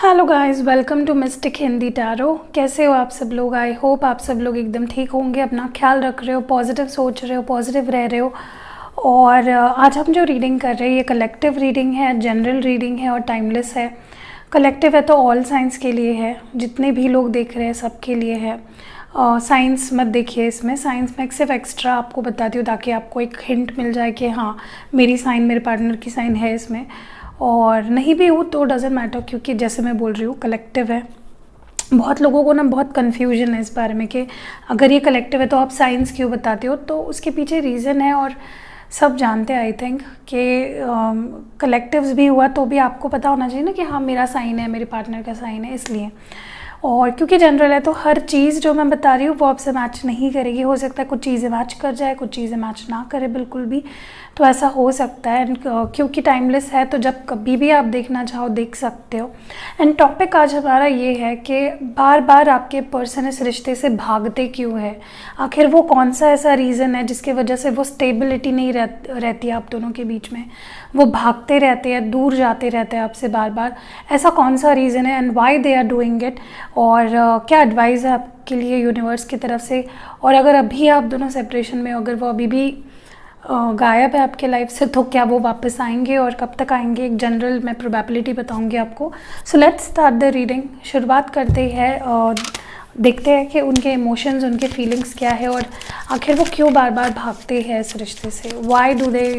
Hello guys, welcome to mystic Hindi tarot. कैसे हो आप सब लोग? आई होप आप सब लोग एकदम ठीक होंगे, अपना ख्याल रख रहे हो, पॉजिटिव सोच रहे हो, पॉजिटिव रह रहे हो। और आज हम जो रीडिंग कर रहे हैं ये कलेक्टिव रीडिंग है, जनरल रीडिंग है और टाइमलेस है। कलेक्टिव है तो ऑल साइंस के लिए है, जितने भी लोग देख रहे हैं सबके लिए है। साइंस मत देखिए इसमें, साइंस में सिर्फ एक्स्ट्रा आपको बताती हूँ ताकि आपको एक हिंट मिल जाए कि हाँ मेरी साइन, मेरे पार्टनर की साइन है इसमें, और नहीं भी हो तो डजेंट मैटर, क्योंकि जैसे मैं बोल रही हूँ कलेक्टिव है। बहुत लोगों को ना बहुत कन्फ्यूजन है इस बारे में कि अगर ये कलेक्टिव है तो आप साइंस क्यों बताते हो, तो उसके पीछे रीज़न है और सब जानते हैं आई थिंक कि कलेक्टिव्स भी हुआ तो भी आपको पता होना चाहिए ना कि हाँ मेरा साइन है, मेरे पार्टनर का साइन है, इसलिए। और क्योंकि जनरल है तो हर चीज़ जो मैं बता रही हूँ वो आपसे मैच नहीं करेगी। हो सकता है कुछ चीज़ें मैच कर जाए, कुछ चीज़ें मैच ना करे बिल्कुल भी, तो ऐसा हो सकता है। एंड क्योंकि टाइमलेस है तो जब कभी भी आप देखना चाहो देख सकते हो। एंड टॉपिक आज हमारा ये है कि बार बार आपके पर्सन इस रिश्ते से भागते क्यों है, आखिर वो कौन सा ऐसा रीज़न है जिसकी वजह से वो स्टेबिलिटी नहीं रहती आप दोनों के बीच में, वो भागते रहते हैं, दूर जाते रहते हैं आपसे बार बार। ऐसा कौन सा रीज़न है and why they are doing it, और क्या एडवाइस है आपके लिए यूनिवर्स की तरफ से। और अगर अभी आप दोनों सेपरेशन में हो, अगर वो अभी भी गायब है आपके लाइफ से, तो क्या वो वापस आएंगे और कब तक आएंगे, एक जनरल मैं प्रोबेबिलिटी बताऊंगी आपको। So let's start the reading. शुरुआत करते हैं और देखते हैं कि उनके इमोशंस, उनके फीलिंग्स क्या है और आखिर वो क्यों बार बार भागते हैं इस रिश्ते से। Why do they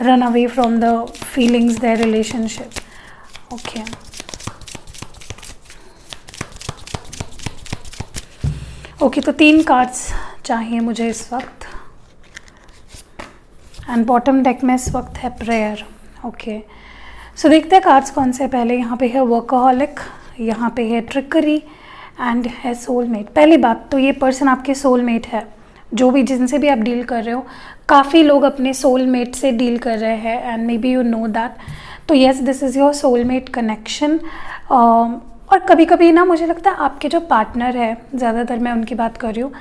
run away from the feelings, their relationship. Okay, okay, तो 3 कार्ड्स चाहिए मुझे इस वक्त। एंड बॉटम डेक में इस वक्त है प्रेयर। ओके, सो देखते हैं कार्ड्स कौन से। पहले यहाँ पे है वर्कaholic, यहाँ पे है ट्रिकरी एंड है सोलमेट। पहली बात तो ये पर्सन आपके सोलमेट है, जो भी जिनसे भी आप डील कर रहे हो। काफ़ी लोग अपने सोलमेट से डील कर रहे हैं and maybe you know that. तो yes, this is your soulmate connection. और कभी कभी ना मुझे लगता है आपके जो पार्टनर है, ज़्यादातर मैं उनकी बात कर रही हूँ,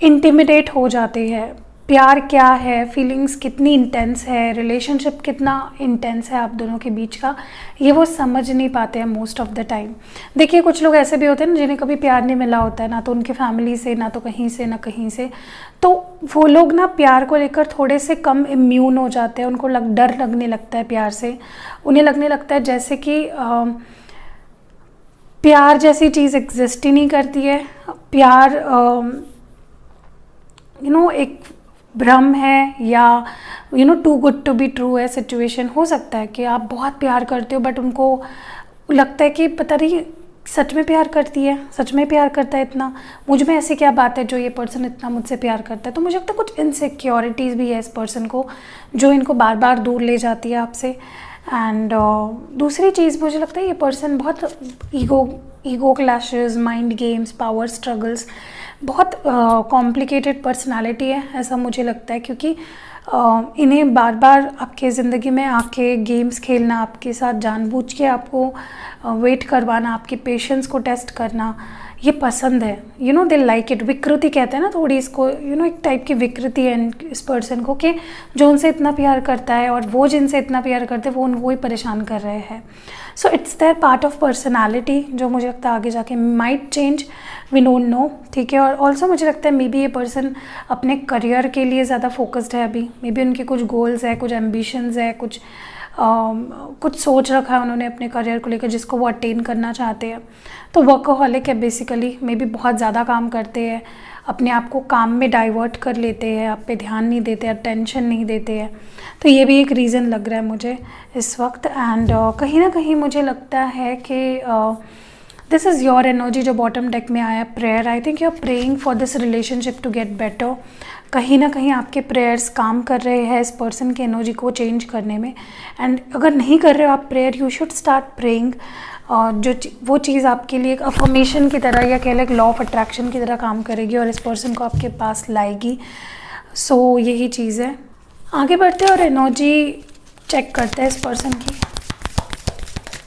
इंटिमिडेट हो जाते हैं। प्यार क्या है, फीलिंग्स कितनी इंटेंस है, रिलेशनशिप कितना इंटेंस है आप दोनों के बीच का, ये वो समझ नहीं पाते हैं मोस्ट ऑफ द टाइम। देखिए कुछ लोग ऐसे भी होते हैं ना जिन्हें कभी प्यार नहीं मिला होता है, ना तो उनके फैमिली से, ना तो कहीं से, ना कहीं से। तो वो लोग ना प्यार को लेकर थोड़े से कम इम्यून हो जाते हैं। उनको डर लगने लगता है प्यार से। उन्हें लगने लगता है जैसे कि प्यार जैसी चीज़ एग्जिस्ट ही नहीं करती है। प्यार एक भ्रम है, या too good to be true है सिचुएशन। हो सकता है कि आप बहुत प्यार करते हो बट उनको लगता है कि पता नहीं सच में प्यार करती है, सच में प्यार करता है इतना, मुझ में ऐसी क्या बात है जो ये पर्सन इतना मुझसे प्यार करता है। तो मुझे लगता है कुछ इनसिक्योरिटीज़ भी है इस पर्सन को जो इनको बार बार दूर ले जाती है आपसे। एंड दूसरी चीज़ मुझे लगता है ये पर्सन बहुत ego clashes, mind games, power struggles, बहुत कॉम्प्लिकेटेड पर्सनालिटी है ऐसा मुझे लगता है। क्योंकि इन्हें बार बार आपके ज़िंदगी में आके गेम्स खेलना, आपके साथ जानबूझ के आपको वेट करवाना, आपके पेशेंस को टेस्ट करना, ये पसंद है। They like it. विकृति कहते हैं ना थोड़ी इसको, एक टाइप की विकृति है इस पर्सन को कि जो उनसे इतना प्यार करता है और वो जिनसे इतना प्यार करते हैं वो उनको ही परेशान कर रहे हैं। So it's their part of personality जो मुझे लगता है आगे जाके might change, we don't know, ठीक है। और ऑल्सो मुझे लगता है मे बी ये पर्सन अपने करियर के लिए ज़्यादा फोकस्ड है अभी। मे बी उनके कुछ गोल्स है, कुछ एम्बिशंस है, कुछ सोच रखा है उन्होंने अपने करियर को लेकर जिसको वो अटेन करना चाहते हैं। तो वर्कaholic है बेसिकली। मे बी बहुत ज़्यादा काम करते हैं, अपने आप को काम में डाइवर्ट कर लेते हैं, आप पे ध्यान नहीं देते, अटेंशन नहीं देते हैं। तो ये भी एक रीज़न लग रहा है मुझे इस वक्त। एंड कहीं ना कहीं मुझे लगता है कि दिस इज़ योर एनर्जी जो बॉटम डेक में आया, prayer. I think you are praying for this relationship to get better. कहीं ना कहीं आपके प्रेयर्स काम कर रहे हैं इस पर्सन की एनर्जी को चेंज करने में। एंड अगर नहीं कर रहे हो आप prayer, you should start praying. जो वो चीज़ आपके लिए एक अफर्मेशन की तरह, या कह लें लॉ ऑफ अट्रैक्शन की तरह काम करेगी और इस पर्सन को आपके पास लाएगी। सो यही चीज़ है। आगे बढ़ते हैं और एनर्जी चेक करते हैं इस पर्सन की।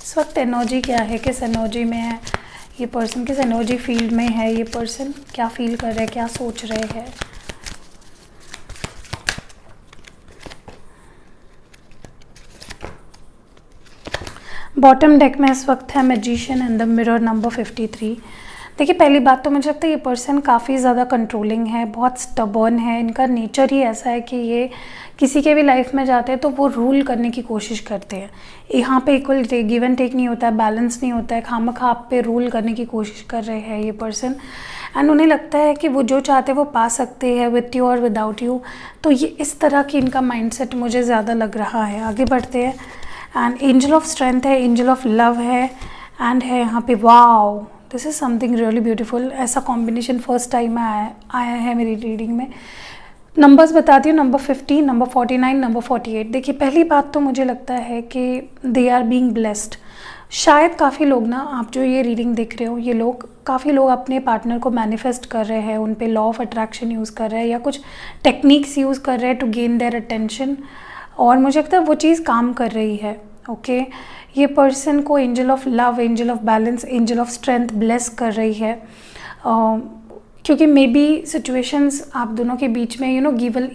इस वक्त एनर्जी क्या है, किस एनर्जी में है ये पर्सन, किस एनर्जी फील्ड में है ये पर्सन, क्या फील कर रहे हैं, क्या सोच रहे हैं। बॉटम डेक में इस वक्त है magician and the mirror number 53। देखिए, पहली बात तो मुझे लगता है ये पर्सन काफ़ी ज़्यादा कंट्रोलिंग है, बहुत स्टबर्न है, इनका नेचर ही ऐसा है कि ये किसी के भी लाइफ में जाते हैं तो वो रूल करने की कोशिश करते हैं। यहाँ पे इक्वल गिव एंड टेक नहीं होता है, बैलेंस नहीं होता है, खामखा आप पे रूल करने की कोशिश कर रहे हैं ये पर्सन। एंड उन्हें लगता है कि वो जो चाहते हैं वो पा सकते हैं, विथ यू और विदाउट यू। तो ये इस तरह की इनका माइंडसेट मुझे ज़्यादा लग रहा है। आगे बढ़ते हैं। एंड एंजल ऑफ स्ट्रेंथ है, एंजल ऑफ लव है, एंड है यहाँ पे wow, this is something really beautiful. ऐसा कॉम्बिनेशन फर्स्ट टाइम आया है मेरी रीडिंग में। नंबर्स बताती हूँ, नंबर 50, नंबर 49, नंबर 48। देखिए, पहली बात तो मुझे लगता है कि दे आर बीइंग ब्लेस्ड। शायद काफ़ी लोग ना, आप जो ये रीडिंग देख रहे हो, ये लोग काफ़ी लोग अपने पार्टनर को मैनिफेस्ट कर रहे हैं, उन पे लॉ ऑफ अट्रैक्शन यूज़ कर रहे हैं या कुछ टेक्निक्स यूज़ कर रहे हैं टू गेन देयर अटेंशन, और मुझे लगता है वो चीज़ काम कर रही है। ओके, ये पर्सन को angel of love, angel of balance, angel of strength bless कर रही है, क्योंकि मे बी सिचुएशंस आप दोनों के बीच में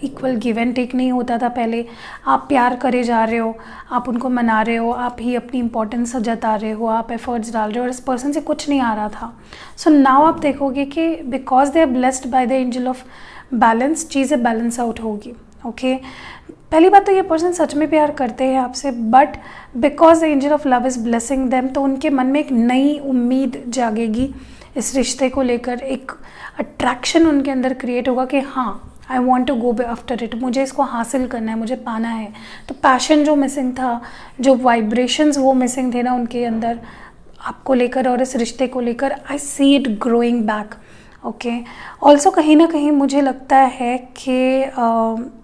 इक्वल गिव एंड टेक नहीं होता था पहले। आप प्यार करे जा रहे हो, आप उनको मना रहे हो, आप ही अपनी इंपॉर्टेंस जता रहे हो, आप एफर्ट्स डाल रहे हो और इस पर्सन से कुछ नहीं आ रहा था। सो नाउ आप देखोगे कि because they are blessed by the angel of balance, चीज़ें बैलेंस आउट होगी। ओके, पहली बात तो ये पर्सन सच में प्यार करते हैं आपसे, but because the angel of love is blessing them, तो उनके मन में एक नई उम्मीद जागेगी इस रिश्ते को लेकर। एक अट्रैक्शन उनके अंदर क्रिएट होगा कि हाँ, I want to go after it, मुझे इसको हासिल करना है, मुझे पाना है। तो पैशन जो मिसिंग था, जो वाइब्रेशंस वो मिसिंग थे ना उनके अंदर आपको लेकर और इस रिश्ते को लेकर, I see it growing back. Okay, also कहीं ना कहीं मुझे लगता है कि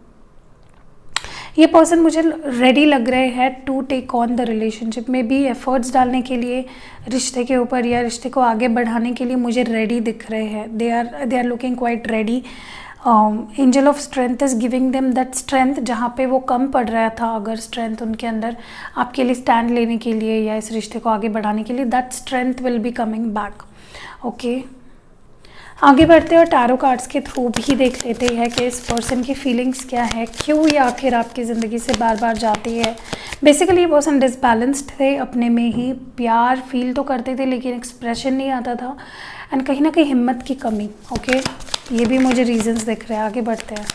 ये पर्सन मुझे रेडी लग रहे हैं to take on the relationship में भी, एफर्ट्स डालने के लिए रिश्ते के ऊपर या रिश्ते को आगे बढ़ाने के लिए मुझे रेडी दिख रहे हैं। They are looking quite ready. Angel of strength is giving them that strength, जहाँ पे वो कम पड़ रहा था, अगर स्ट्रेंथ उनके अंदर आपके लिए स्टैंड लेने के लिए या इस रिश्ते को आगे बढ़ाने के लिए, that strength will be coming back. Okay, आगे बढ़ते और टैरो कार्ड्स के थ्रू भी देख लेते हैं कि इस पर्सन की फीलिंग्स क्या है, क्यों ये आखिर आपकी ज़िंदगी से बार बार जाती है। बेसिकली ये पर्सन डिसबैलेंस्ड थे, अपने में ही प्यार फील तो करते थे लेकिन एक्सप्रेशन नहीं आता था, एंड कहीं ना कहीं हिम्मत की कमी। ओके, ये भी मुझे रीजंस दिख रहे हैं। आगे बढ़ते हैं।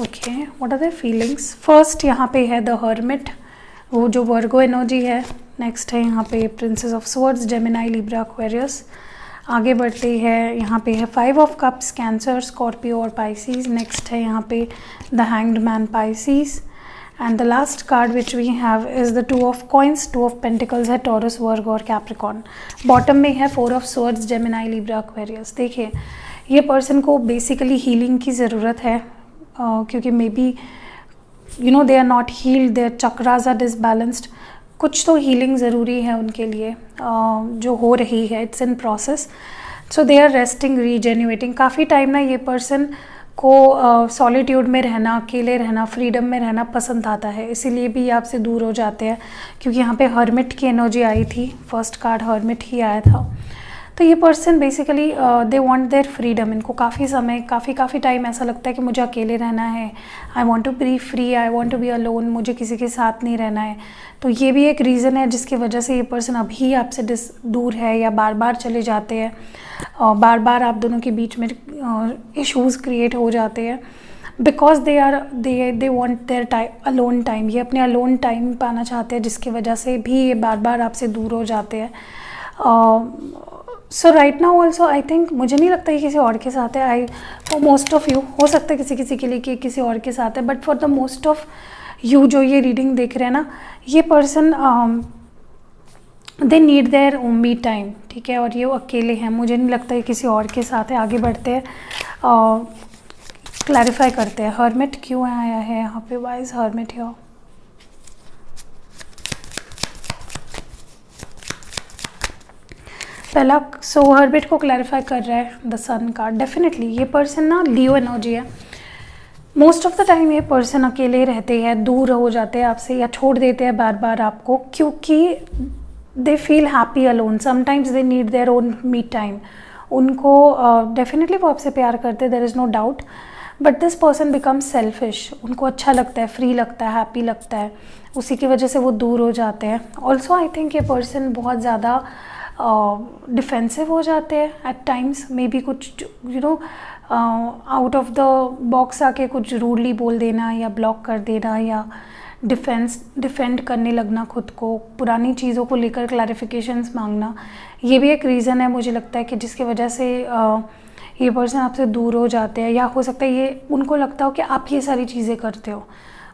Okay, what are their feelings. First यहाँ पे है द हर्मिट, वो जो वर्गो एनर्जी है। नेक्स्ट है यहाँ पे princess of swords, Gemini, Libra, Aquarius. आगे बढ़ते हैं, यहाँ पे है 5 ऑफ कप्स, कैंसर, स्कॉर्पियो और पाइसीज। नेक्स्ट है यहाँ पे the hanged man, Pisces. And the last card which we have is the 2 of coins, 2 of pentacles है टॉरस, वर्ग और कैप्रिकॉन। बॉटम में है 4 of swords, Gemini, Libra, Aquarius. देखिए, ये पर्सन को बेसिकली हीलिंग की ज़रूरत है, क्योंकि may be they are not healed, their chakras are disbalanced। कुछ तो हीलिंग ज़रूरी है उनके लिए, जो हो रही है, it's in process. So they are resting, rejuvenating. काफ़ी टाइम ना ये पर्सन को सॉलिट्यूड में रहना, अकेले रहना, फ्रीडम में रहना पसंद आता है, इसीलिए भी आपसे दूर हो जाते हैं, क्योंकि यहाँ पे हर्मिट की एनर्जी आई थी। फर्स्ट कार्ड हर्मिट ही आया था। तो ये person basically they want their freedom. इनको काफ़ी समय, काफ़ी टाइम ऐसा लगता है कि मुझे अकेले रहना है, I want to be free, I want to be alone, मुझे किसी के साथ नहीं रहना है। तो ये भी एक रीज़न है जिसकी वजह से ये पर्सन अभी आपसे दूर है या बार बार चले जाते हैं, बार बार आप दोनों के बीच में इश्यूज़ क्रिएट हो जाते हैं, because they want their time, alone time. ये अपने अलोन टाइम पाना चाहते हैं, जिसकी वजह से भी ये बार बार आपसे दूर हो जाते हैं। So right now also I think, मुझे नहीं लगता कि किसी और के साथ है। फॉर मोस्ट ऑफ यू हो सकता है किसी के लिए कि किसी और के साथ है, but for the most of you जो ये रीडिंग देख रहे हैं ना, ये person they need their me time, ठीक है, और ये अकेले हैं। मुझे नहीं लगता कि किसी और के साथ है। आगे बढ़ते हैं, क्लैरिफाई करते हैं। हर्मिट क्यों आया है यहाँ पे, वाई इज हर्मिट हियर। पहला हर्मिट को क्लैरिफाई कर रहा है द सन कार्ड। डेफिनेटली ये पर्सन ना लियो एनर्जी है। मोस्ट ऑफ द टाइम ये पर्सन अकेले रहते हैं, दूर हो जाते हैं आपसे या छोड़ देते हैं बार बार आपको, क्योंकि they feel happy alone. Sometimes they need their own me time. उनको डेफिनेटली वो आपसे प्यार करते हैं, there is no doubt, but this person become selfish, उनको अच्छा लगता है, फ्री लगता है, हैप्पी लगता है, उसी की वजह से वो दूर हो जाते हैं। ऑल्सो आई थिंक ये पर्सन बहुत ज़्यादा डिफेंसिव हो जाते हैं एट टाइम्स, मे बी कुछ आउट ऑफ द बॉक्स आके कुछ रूडली बोल देना या ब्लॉक कर देना या डिफेंड करने लगना खुद को, पुरानी चीज़ों को लेकर क्लैरिफिकेशंस मांगना, ये भी एक रीज़न है मुझे लगता है कि जिसकी वजह से ये पर्सन आपसे दूर हो जाते हैं। या हो सकता है ये उनको लगता हो कि आप ये सारी चीज़ें करते हो,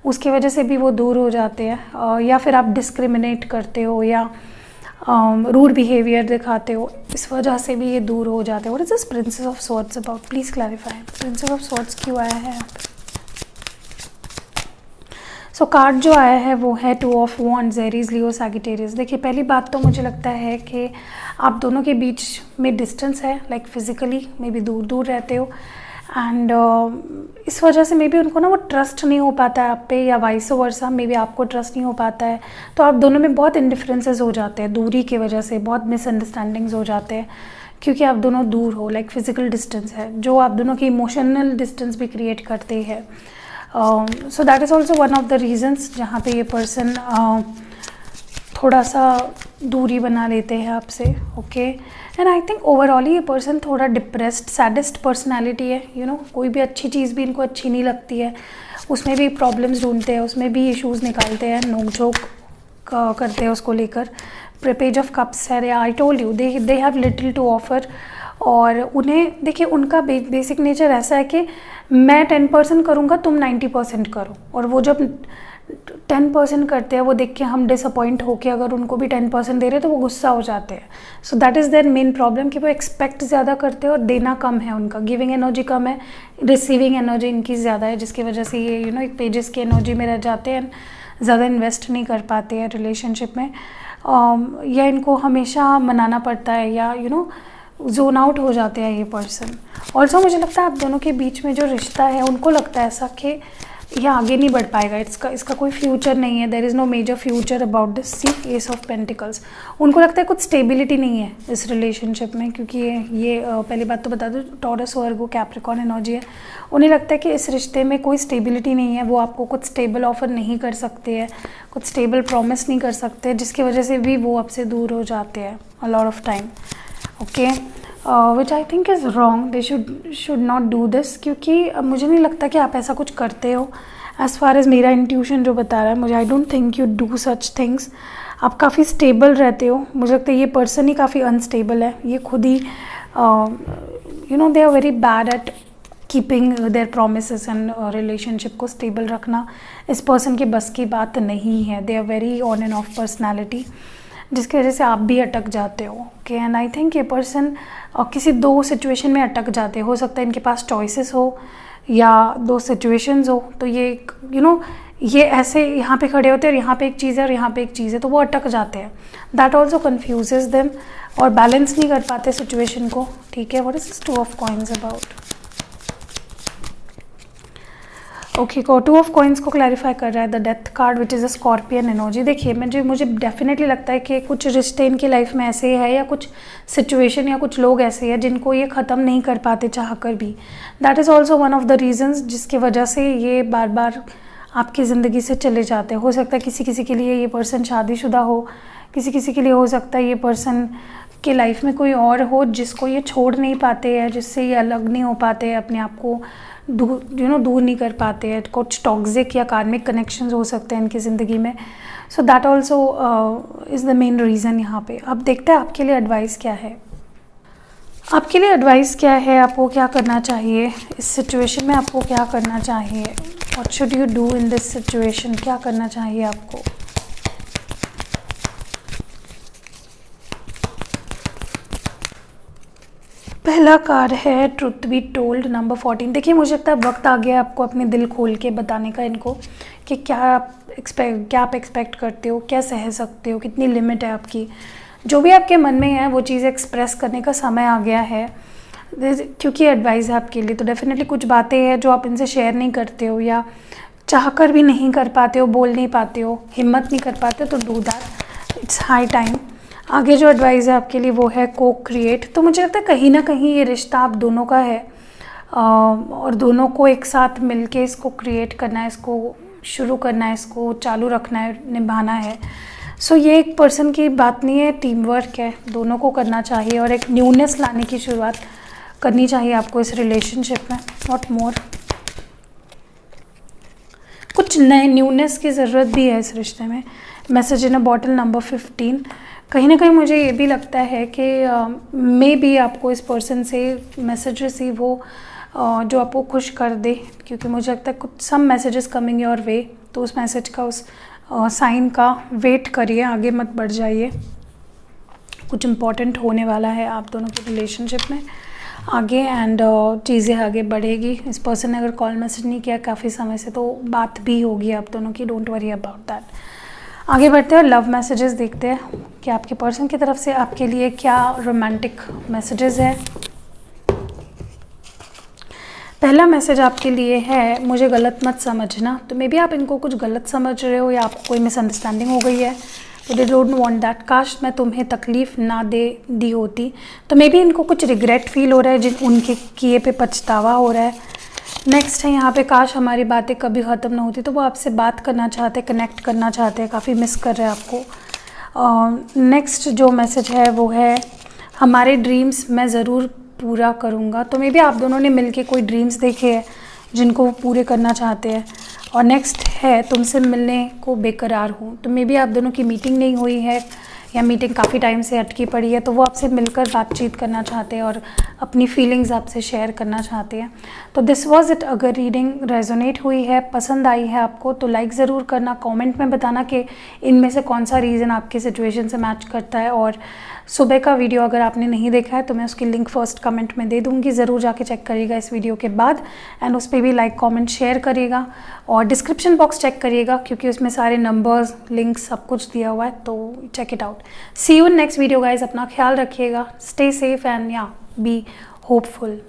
उसकी वजह से भी वो दूर हो जाते हैं। या फिर आप डिस्क्रिमिनेट करते हो या रूड बिहेवियर दिखाते हो, इस वजह से भी ये दूर हो जाते हैं। What is this princess of swords about? Please clarify, princess of swords क्यों आया है यहाँ पे? सो कार्ड जो आया है वो है 2 of wands, Aries, Leo, Sagittarius. देखिए पहली बात तो मुझे लगता है कि आप दोनों के बीच में डिस्टेंस है, लाइक फिजिकली मे बी दूर दूर रहते हो एंड इस वजह से मे बी उनको ना वो ट्रस्ट नहीं हो पाता है आप पे, या वाइस वर्सा मे बी आपको ट्रस्ट नहीं हो पाता है। तो आप दोनों में बहुत इंडिफरेंसेस हो जाते हैं दूरी की वजह से, बहुत मिसअंडरस्टैंडिंग्स हो जाते हैं क्योंकि आप दोनों दूर हो, लाइक फिजिकल डिस्टेंस है जो आप दोनों की इमोशनल डिस्टेंस भी क्रिएट करते हैं। So that is also one of the reasons जहाँ पे ये पर्सन थोड़ा सा दूरी बना लेते हैं आपसे। Okay, and I think overall ये पर्सन थोड़ा डिप्रेस्ड, सैडेस्ट पर्सनैलिटी है। कोई भी अच्छी चीज़ भी इनको अच्छी नहीं लगती है, उसमें भी प्रॉब्लम्स ढूंढते हैं, उसमें भी इश्यूज़ निकालते हैं, नोक-झोंक करते हैं उसको लेकर। पेज ऑफ कप्स है, I told you they have little to offer. और उन्हें देखिए उनका बेसिक नेचर ऐसा है कि मैं 10% करूँगा, तुम 90% करो। और वो जब 10% करते हैं वो देख के हम डिसअपॉइंट होके अगर उनको भी 10% दे रहे हैं तो वो गुस्सा हो जाते हैं। So that is their main problem कि वो एक्सपेक्ट ज़्यादा करते हैं और देना कम है उनका, गिविंग एनर्जी कम है, रिसीविंग एनर्जी इनकी ज़्यादा है, जिसकी वजह से ये एक पेजेस की एनर्जी में रह जाते हैं, ज़्यादा इन्वेस्ट नहीं कर पाते हैं रिलेशनशिप में। या इनको हमेशा मनाना पड़ता है या जोन आउट हो जाते हैं ये पर्सन। ऑल्सो मुझे लगता है आप दोनों के बीच में जो रिश्ता है उनको लगता है ऐसा कि ये आगे नहीं बढ़ पाएगा, इसका कोई फ्यूचर नहीं है, there is no major future about this. सी एस ऑफ पेंटिकल्स, उनको लगता है कुछ स्टेबिलिटी नहीं है इस रिलेशनशिप में, क्योंकि ये पहली बात तो बता दो टॉरस वर्गो कैप्रिकॉर्न एनर्जी है। उन्हें लगता है कि इस रिश्ते में कोई स्टेबिलिटी नहीं है, वो आपको कुछ स्टेबल ऑफर नहीं कर सकते हैं, कुछ स्टेबल प्रॉमिस नहीं कर सकते, जिसकी वजह से भी वो आपसे दूर हो जाते हैं a lot of time. Okay, which I think is wrong, they should not do this, क्योंकि मुझे नहीं लगता कि आप ऐसा कुछ करते हो। एज़ फार एज़ मेरा इंट्यूशन जो बता रहा है मुझे, I don't think you do such things. आप काफ़ी स्टेबल रहते हो, मुझे लगता है ये पर्सन ही काफ़ी अनस्टेबल है। ये खुद ही they are very bad at keeping their promises and relationship को स्टेबल रखना इस पर्सन के बस की बात नहीं है। They are very on and off personality, जिसकी वजह से आप भी अटक जाते हो। ओके, एंड आई थिंक ये पर्सन किसी 2 सिचुएशन में अटक जाते हो सकता है इनके पास चॉइसेस हो या 2 सिचुएशंस हो। तो ये ये ऐसे यहाँ पे खड़े होते हैं और यहाँ पे एक चीज़ है और यहाँ पे एक चीज़ है, तो वो अटक जाते हैं। दैट ऑल्सो कन्फ्यूजेज देम और बैलेंस नहीं कर पाते सिचुएशन को। ठीक है, what is this 2 of coins about? Okay, 2 of coins को क्लैरिफाई कर रहा है the death card which is a scorpion energy. देखिए मुझे डेफिनेटली लगता है कि कुछ रिश्ते इनकी लाइफ में ऐसे है या कुछ सिचुएशन या कुछ लोग ऐसे हैं जिनको ये ख़त्म नहीं कर पाते चाह कर भी। That is also one of the reasons जिसकी वजह से ये बार बार आपकी ज़िंदगी से चले जाते हैं। हो सकता है किसी के लिए ये पर्सन शादीशुदा हो, किसी के लिए हो सकता है ये पर्सन के लाइफ में कोई और हो जिसको ये छोड़ नहीं पाते हैं, जिससे ये अलग नहीं हो पाते हैं, अपने आप को दूर नहीं कर पाते हैं। कुछ टॉक्सिक या कार्मिक कनेक्शंस हो सकते हैं इनकी ज़िंदगी में। So that also is the main reason यहाँ पे। अब देखते हैं आपके लिए एडवाइस क्या है। आपके लिए एडवाइस क्या है, आपको क्या करना चाहिए इस सिचुएशन में, आपको क्या करना चाहिए, what should you do in this situation, क्या करना चाहिए आपको। पहला कार्ड है ट्रुथ बी टोल्ड, नंबर 14। देखिए मुझे लगता है वक्त आ गया आपको अपने दिल खोल के बताने का इनको कि क्या आप एक्सपेक्ट करते हो, क्या सह सकते हो, कितनी लिमिट है आपकी। जो भी आपके मन में है वो चीज़ एक्सप्रेस करने का समय आ गया है, क्योंकि एडवाइस है आपके लिए। तो डेफिनेटली कुछ बातें हैं जो आप इनसे शेयर नहीं करते हो या चाहकर भी नहीं कर पाते हो, बोल नहीं पाते हो, हिम्मत नहीं कर पाते, तो do that, it's high time. आगे जो एडवाइस है आपके लिए वो है को क्रिएट। तो मुझे लगता है कहीं ना कहीं ये रिश्ता आप दोनों का है, और दोनों को एक साथ मिलके इसको क्रिएट करना है, इसको शुरू करना है, इसको चालू रखना है, निभाना है। सो ये एक पर्सन की बात नहीं है, टीम वर्क है, दोनों को करना चाहिए और एक न्यूनेस लाने की शुरुआत करनी चाहिए आपको इस रिलेशनशिप में, नॉट मोर। कुछ नए न्यूनेस की ज़रूरत भी है इस रिश्ते में। मैसेज इन अ बॉटल नंबर 15, कहीं ना कहीं मुझे ये भी लगता है कि मे बी आपको इस पर्सन से मैसेज रिसीव हो जो आपको खुश कर दे, क्योंकि मुझे लगता है कुछ some messages coming your way, तो उस मैसेज का, उस साइन का वेट करिए, आगे मत बढ़ जाइए। कुछ इम्पॉर्टेंट होने वाला है आप दोनों के रिलेशनशिप में आगे, एंड चीज़ें आगे बढ़ेगी। इस पर्सन ने अगर कॉल मैसेज नहीं किया काफ़ी समय से, तो बात भी होगी आप दोनों की, डोंट वरी अबाउट दैट। आगे बढ़ते हैं, लव मैसेजेस देखते हैं कि आपके पर्सन की तरफ से आपके लिए क्या रोमांटिक मैसेजेस है। पहला मैसेज आपके लिए है, मुझे गलत मत समझना। तो मे बी आप इनको कुछ गलत समझ रहे हो या आपको कोई मिसअंडरस्टैंडिंग हो गई है, तो दे डोंट वांट दैट। काश मैं तुम्हें तकलीफ़ ना दी होती। तो मे बी इनको कुछ रिग्रेट फील हो रहा है, जिन उनके किए पे पछतावा हो रहा है। नेक्स्ट है यहाँ पे, काश हमारी बातें कभी ख़त्म ना होती। तो वो आपसे बात करना चाहते हैं, कनेक्ट करना चाहते हैं, काफ़ी मिस कर रहे हैं आपको। नेक्स्ट जो मैसेज है वो है, हमारे ड्रीम्स मैं ज़रूर पूरा करूँगा। तो मे बी आप दोनों ने मिलके कोई ड्रीम्स देखे हैं जिनको वो पूरे करना चाहते हैं। और नेक्स्ट है, तुमसे मिलने को बेकरार हूँ। तो मे बी आप दोनों की मीटिंग नहीं हुई है या मीटिंग काफ़ी टाइम से अटकी पड़ी है, तो वो आपसे मिलकर बातचीत करना चाहते हैं और अपनी फीलिंग्स आपसे शेयर करना चाहते हैं। तो दिस वाज इट। अगर रीडिंग रेजोनेट हुई है, पसंद आई है आपको, तो लाइक ज़रूर करना, कमेंट में बताना कि इनमें से कौन सा रीज़न आपके सिचुएशन से मैच करता है। और सुबह का वीडियो अगर आपने नहीं देखा है तो मैं उसकी लिंक फर्स्ट कमेंट में दे दूँगी, ज़रूर जाके चेक करिएगा इस वीडियो के बाद, एंड उस पर भी लाइक कमेंट शेयर करिएगा। और डिस्क्रिप्शन बॉक्स चेक करिएगा क्योंकि उसमें सारे नंबर्स, लिंक्स सब कुछ दिया हुआ है, तो check it out. See you in next video guys. अपना ख्याल रखिएगा, स्टे सेफ एंड या बी होपफुल।